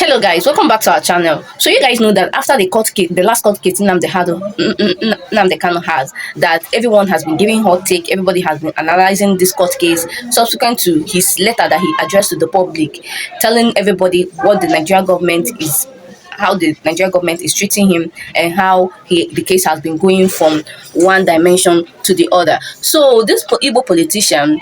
Hello guys, welcome back to our channel. So you guys know that after the court case, the last court case NNAMDI KANU has, that everyone has been giving hot take, everybody has been analyzing this court case subsequent to his letter that he addressed to the public, telling everybody what the Nigerian government is, how the Nigerian government is treating him, and how the case has been going from one dimension to the other. So this Igbo politician,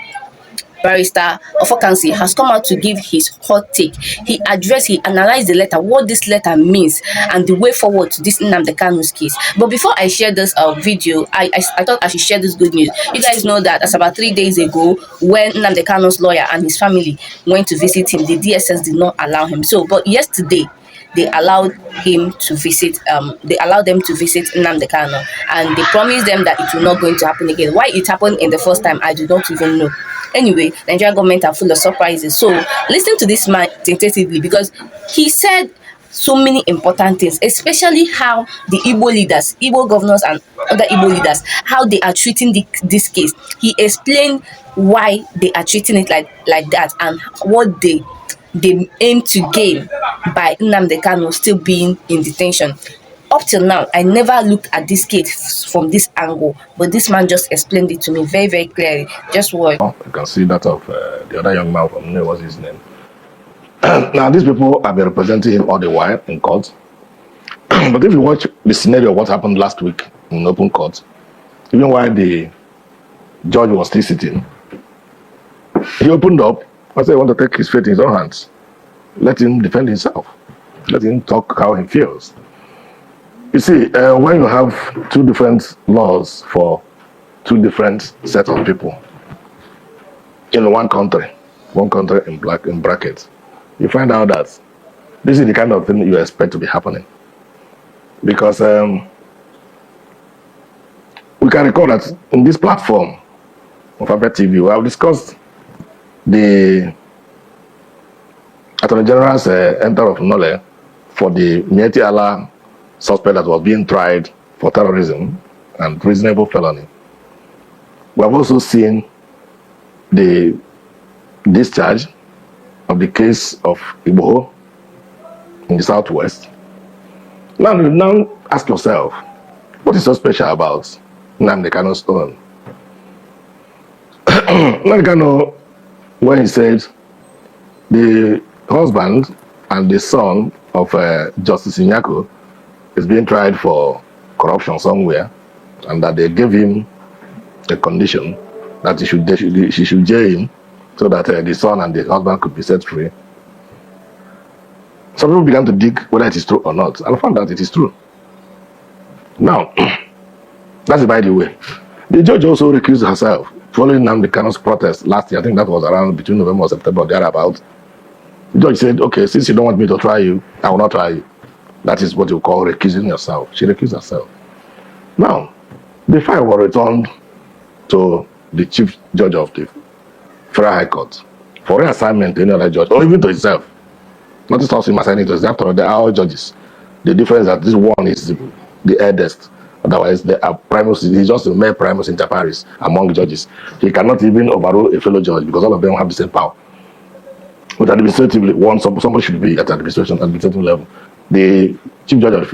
Barrister Awforkansi, has come out to give his hot take. He analyzed the letter, what this letter means, and the way forward to this NNAMDI KANU'S case. But before I share this video, I thought I should share this good news. You guys know that as about 3 days ago, when NNAMDI KANU'S lawyer and his family went to visit him, the DSS did not allow him. So, but yesterday, they allowed him to visit. They allowed them to visit NNAMDI KANU, and they promised them that it will not going to happen again. Why it happened in the first time, I do not even know. Anyway, Nigerian government are full of surprises. So listen to this man tentatively, because he said so many important things, especially how the Igbo leaders, Igbo governors and other Igbo leaders, how they are treating this case. He explained why they are treating it like that, and what they aim to gain by NNAMDI KANU still being in detention. Up till now, I never looked at this case from this angle, but this man just explained it to me very, very clearly. Just watch. You can see that of the other young man from what's his name. Now, these people have been representing him all the while in court. But if you watch the scenario of what happened last week in open court, even while the judge was still sitting, he opened up and said he want to take his fate in his own hands. Let him defend himself. Let him talk how he feels. You see, when you have two different laws for two different sets of people in one country in brackets, you find out that this is the kind of thing you expect to be happening. Because we can recall that in this platform of Abia TV, we have discussed the Attorney General's enter of Nole for the Mieti Allah suspect that was being tried for terrorism and reasonable felony. We have also seen the discharge of the case of Igbo in the southwest. Now ask yourself, what is so special about NNAMDI KANU'S own? NNAMDI KANU, when he said the husband and the son of Justice Nyiako is being tried for corruption somewhere, and that they gave him a condition that she should jail him so that the son and the husband could be set free. Some people began to dig whether it is true or not, and found out it is true. Now, that's by the way. The judge also recused herself following NNAMDI KANU'S protest last year. I think that was around between November and September or thereabout. The judge said, okay, since you don't want me to try you, I will not try you. That is what you call recusing yourself. She recused herself. Now, the file was returned to the chief judge of the Federal High Court for reassignment to any other judge, or even to itself. Not to stop him assigning to itself. After all, they are all judges. The difference is that this one is the eldest. Otherwise, they are primus. He's just a mere primus inter pares among judges. He cannot even overrule a fellow judge because all of them have the same power. But administratively, somebody should be at administrative level. The chief judge of the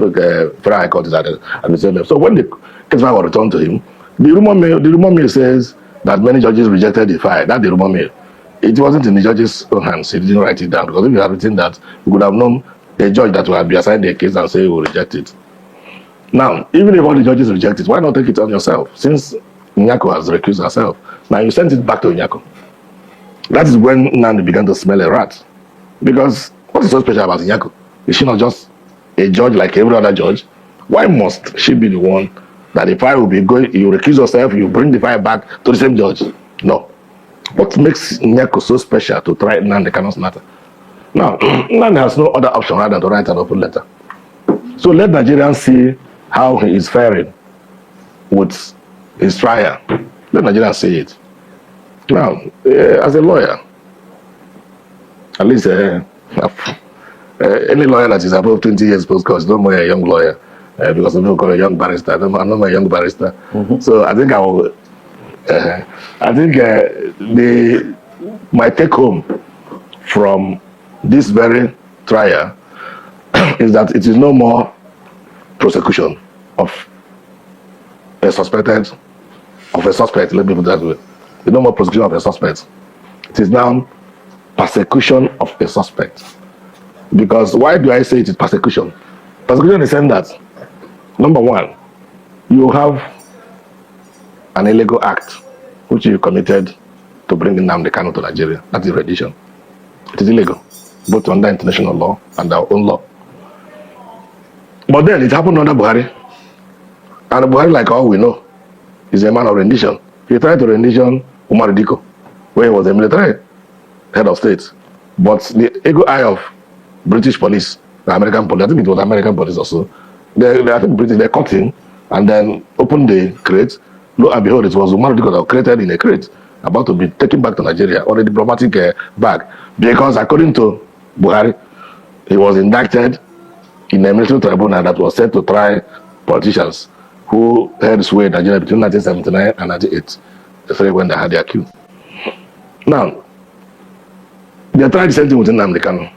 Federal High Court is at the administrative level. So when the case file was returned to him, the rumor mill says that many judges rejected the file. That's the rumor mill. It wasn't in the judge's own hands. He didn't write it down, because if you had written that, we would have known a judge that would have been assigned a case and say he will reject it. Now, even if all the judges reject it, why not take it on yourself? Since Nyiako has recused herself, now you sent it back to Nyiako. That is when NNAMDI began to smell a rat. Because what is so special about Nyiako? Is she not just a judge like every other judge? Why must she be the one that the file will be going, you recuse yourself, you bring the file back to the same judge? No. What makes Nyiako so special to try NNAMDI KANU'S matter? Now, NNAMDI has no other option rather than to write an open letter. So let Nigerians see how he is faring with his trial. Let Nigerians see it. Now, as a lawyer, at least any lawyer that is above 20 years post-course, don't know a young lawyer, because some people call a young barrister. I'm not a young barrister. So I think I will. My take home from this very trial is that it is no more prosecution of a suspect, let me put it that way. It's no more prosecution of a suspect. It is now persecution of a suspect. Because why do I say it is persecution? Persecution in the sense that, number one, you have an illegal act which you committed to bring NNAMDI KANU to Nigeria. That is rendition. It is illegal, both under international law and our own law. But then it happened under Buhari. And Buhari, like all we know, is a man of rendition. He tried to rendition Umar Diko, where he was a military head of state. But the ego eye of British police, the American police, I think it was American police also, I think British, they caught him and then opened the crate. Lo and behold, it was Umar Diko that was created in a crate, about to be taken back to Nigeria on a diplomatic bag. Because according to Buhari, he was indicted in a military tribunal that was set to try politicians who held sway in Nigeria between 1979 and 1998, especially when they had their coup. Now, they tried the same thing with NNAMDI KANU.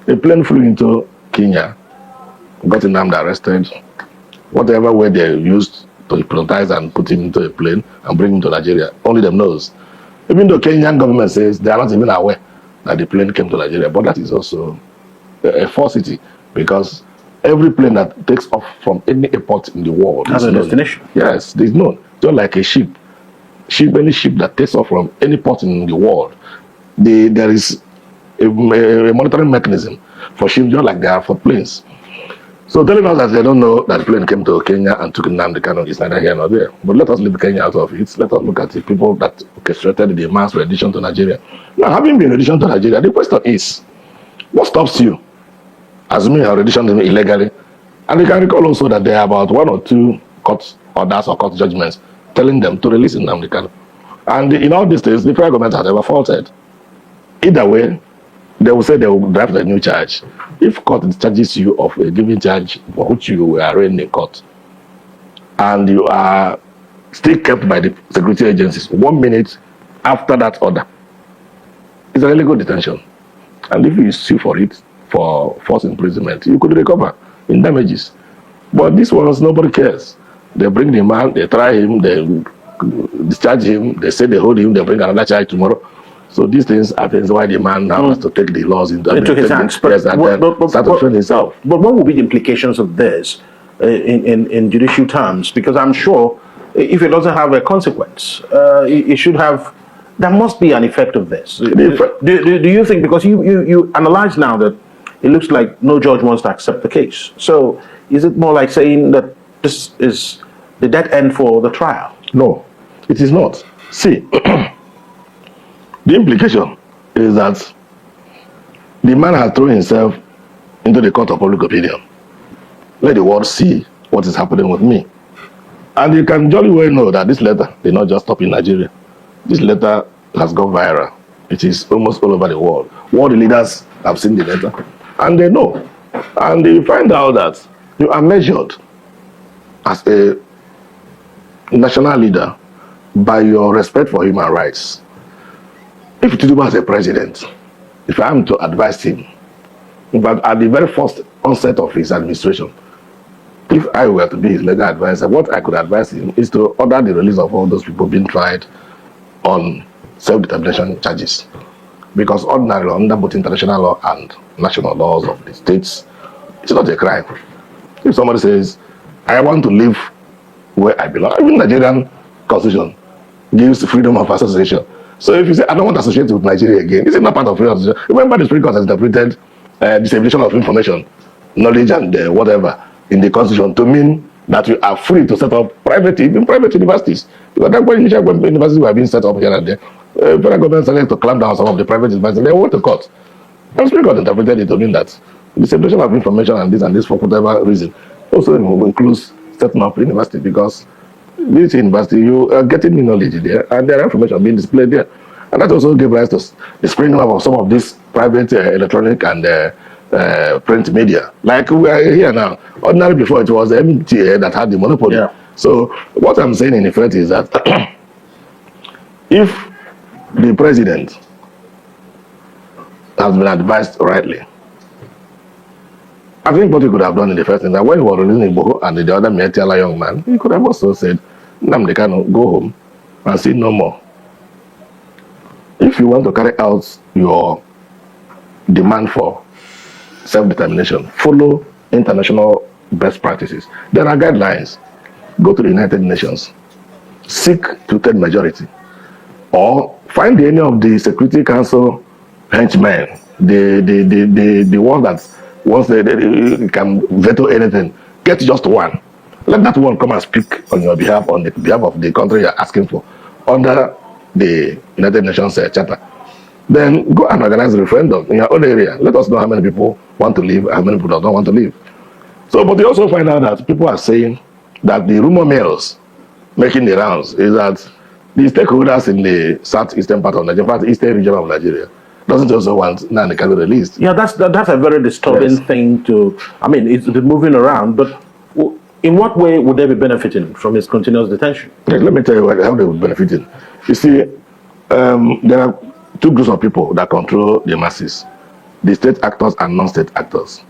A plane flew into Kenya, got NNAMDI arrested, whatever way they used to hypnotize and put him into a plane and bring him to Nigeria, only them knows. Even though Kenyan government says they are not even aware that the plane came to Nigeria, but that is also a falsity, because every plane that takes off from any airport in the world has a destination. Yes, it's known. Just like a ship. Any ship that takes off from any port in the world, there is a monitoring mechanism for ships, just like they are for planes. So telling us that they don't know that the plane came to Kenya and took NNAMDI KANU is neither here nor there. But let us leave Kenya out of it. Let us look at the people that orchestrated the mass rendition to Nigeria. Now, having been rendition to Nigeria, the question is, what stops you? Assuming you have renditioned them illegally. And you can recall also that there are about 1 or 2 court orders or court judgments telling them to release NNAMDI KANU. And in all these days, the federal government has never faulted. Either way, they will say they will draft a new charge. If court discharges you of a given charge for which you were arraigned in court, and you are still kept by the security agencies 1 minute after that order, it's an illegal detention. And if you sue for it, for false imprisonment, you could recover in damages. But this ones, nobody cares. They bring the man, they try him, they discharge him, they say they hold him, they bring another charge tomorrow. So these things happens why the man now has to take the laws into his hands. Start to defend himself. But what will be the implications of this in judicial terms? Because I'm sure if it doesn't have a consequence, it should have. There must be an effect of this. Do you think, because you analyze now that it looks like no judge wants to accept the case. So is it more like saying that this is the dead end for the trial? No, it is not. See, the implication is that the man has thrown himself into the court of public opinion. Let the world see what is happening with me. And you can jolly well know that this letter did not just stop in Nigeria. This letter has gone viral. It is almost all over the world. World leaders have seen the letter and they know. And you find out that you are measured as a national leader by your respect for human rights. If Ndigbo as a president, if I am to advise him, but at the very first onset of his administration, if I were to be his legal advisor, what I could advise him is to order the release of all those people being tried on self-determination charges. Because ordinarily, under both international law and national laws of the states, it's not a crime. If somebody says, I want to live where I belong, even Nigerian constitution gives freedom of association. So if you say, I don't want to associate with Nigeria again, this is not part of freedom of association. Remember the Supreme Court has interpreted dissemination of information, knowledge and whatever in the constitution to mean that you are free to set up private universities. Because that's when universities were being set up here and there. Federal government started to clamp down on some of the private universities. They went to court. And the Supreme Court interpreted it to mean that dissemination of information and this for whatever reason also includes setting up university, because this university, you are getting knowledge there, and there are information being displayed there. And that also gave rise to the springing up of some of these private electronic and print media. Like we are here now. Ordinarily before, it was the MTA that had the monopoly. Yeah. So what I'm saying in effect is that if the president has been advised rightly I think what he could have done in the first instance, when he was releasing Igbo and the other Metiala young man, he could have also said, NNAMDI KANU, go home and see no more. If you want to carry out your demand for self-determination, follow international best practices. There are guidelines. Go to the United Nations, seek to take majority, or find any of the Security Council henchmen, the one that once they can veto anything, get just one. Let that one come and speak on your behalf, on the behalf of the country you're asking for, under the United Nations Charter. Then go and organize a referendum in your own area. Let us know how many people want to leave, how many people don't want to leave. So, but you also find out that people are saying that the rumor mills making the rounds is that the stakeholders in the southeastern part of Nigeria, in fact, eastern region of Nigeria, doesn't also want NNAMDI KANU released. Yeah, that's a very disturbing thing to. I mean, it's moving around, but in what way would they be benefiting from his continuous detention? Let me tell you how they would benefit. You see, there are two groups of people that control the masses: the state actors and non-state actors.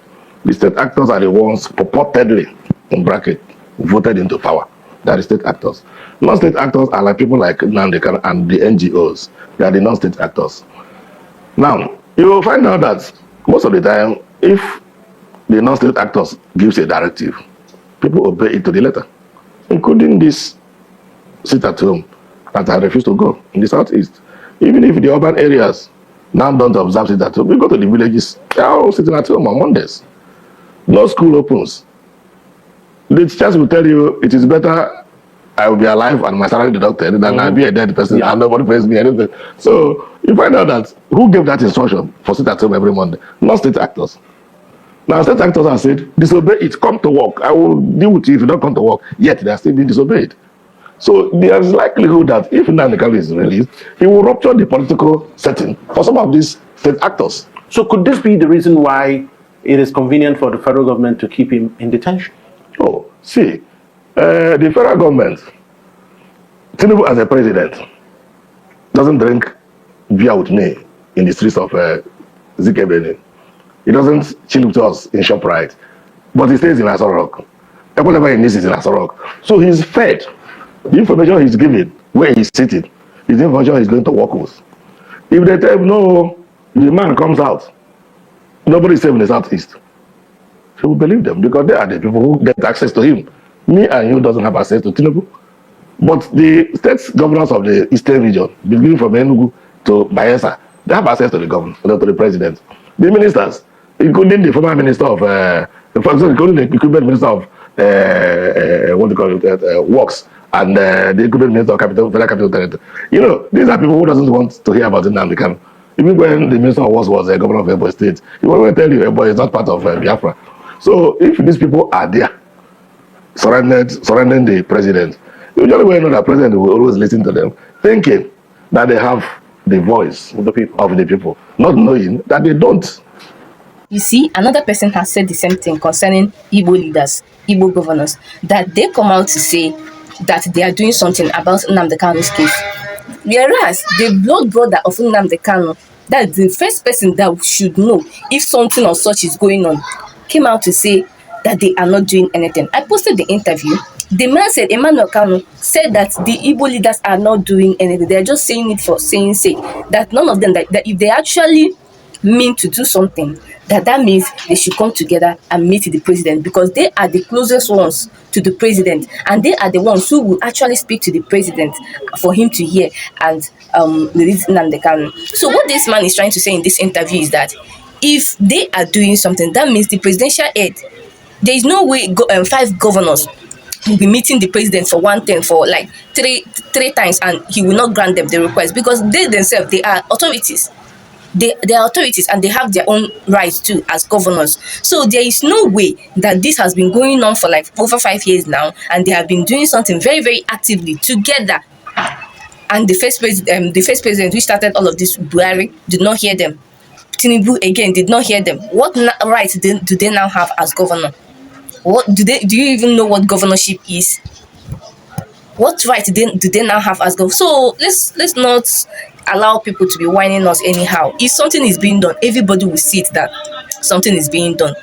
The state actors are the ones purportedly, in bracket, voted into power. They are the state actors. Non-state actors are like people like NNAMDI KANU and the NGOs. They are the non-state actors. Now, you will find out that most of the time, if the non-state actors gives a directive, people obey it to the letter, including this sit at home that I refuse to go in the southeast. Even if the urban areas now don't observe sit at home, we go to the villages, they are all sitting at home on Mondays. No school opens. The teachers will tell you it is better I will be alive and my salary deducted than I'll be a dead person and nobody pays me anything. So you find out that who gave that instruction for sit at home every Monday? Not state actors. Now state actors have said, disobey it, come to work. I will deal with you if you don't come to work. Yet they are still being disobeyed. So there is likelihood that if NNAMDI KANU is released, he will rupture the political setting for some of these state actors. So could this be the reason why it is convenient for the federal government to keep him in detention? Oh, see, the federal government, Tinubu as a president, doesn't drink beer with me in the streets of Zikebene. He doesn't chill with us in ShopRite, but he stays in Asorok. Whatever he needs is in Asorok. So he's fed. The information he's given, where he's sitting, is the information he's going to work with. If they tell him, no, the man comes out, nobody's safe in the southeast, he will believe them because they are the people who get access to him. Me and you doesn't have access to Tinubu. But the state governors of the eastern region, beginning from Enugu to Bayelsa, they have access to the governor, to the president. The ministers, including the former minister of, for example, including the equipment minister of what do you call it, works, and the equipment minister of federal capital territory. You know, these are people who doesn't want to hear about NNAMDI KANU. Even when the minister of works was a governor of Igbo state, he will tell you Igbo is not part of Biafra. So if these people are there, surrounding the president, usually we know that president will always listen to them, thinking that they have the voice of the people, not knowing that they don't. You see, another person has said the same thing concerning Igbo leaders, Igbo governors, that they come out to say that they are doing something about NNAMDI KANU'S case. Whereas the blood brother of NNAMDI KANU, that is the first person that should know if something or such is going on, came out to say that they are not doing anything. I posted the interview. The man said, Emmanuel Kanu said that the Igbo leaders are not doing anything. They're just saying it for saying sake. That none of them, that if they actually mean to do something, that means they should come together and meet the president, because they are the closest ones to the president, and they are the ones who will actually speak to the president for him to hear and release NNAMDI KANU. So what this man is trying to say in this interview is that if they are doing something, that means the presidential head, there is no way 5 governors will be meeting the president for one thing for like three times, and he will not grant them the request, because they themselves, they are authorities. They are authorities and they have their own rights too as governors. So there is no way that this has been going on for like over 5 years now, and they have been doing something very, very actively together. And the first president who started all of this, Buhari, did not hear them. Tinubu again did not hear them. What rights do they now have as governor? What do you even know what governorship is? What right do they now have as governor? So let's not allow people to be whining us anyhow. If something is being done, everybody will see it that something is being done.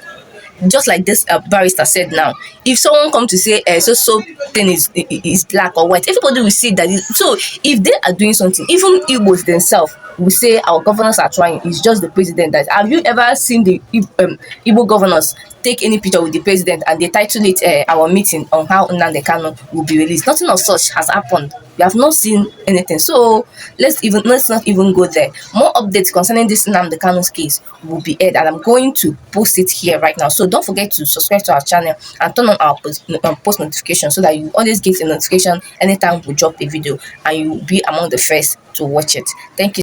just like this barrister said now, if someone come to say so thing is black or white, everybody will see that so if they are doing something, even Igbos themselves will say our governors are trying. It's just the president that. Have you ever seen the Igbo governors take any picture with the president and they title it our meeting on how NNAMDI Kanu will be released? Nothing of such has happened. We have not seen anything. So let's not even go there. More updates concerning this NNAMDI Kanu's case will be aired, and I'm going to post it here right now. So don't forget to subscribe to our channel and turn on our post notification so that you always get a notification anytime we drop a video and you will be among the first to watch it. Thank you.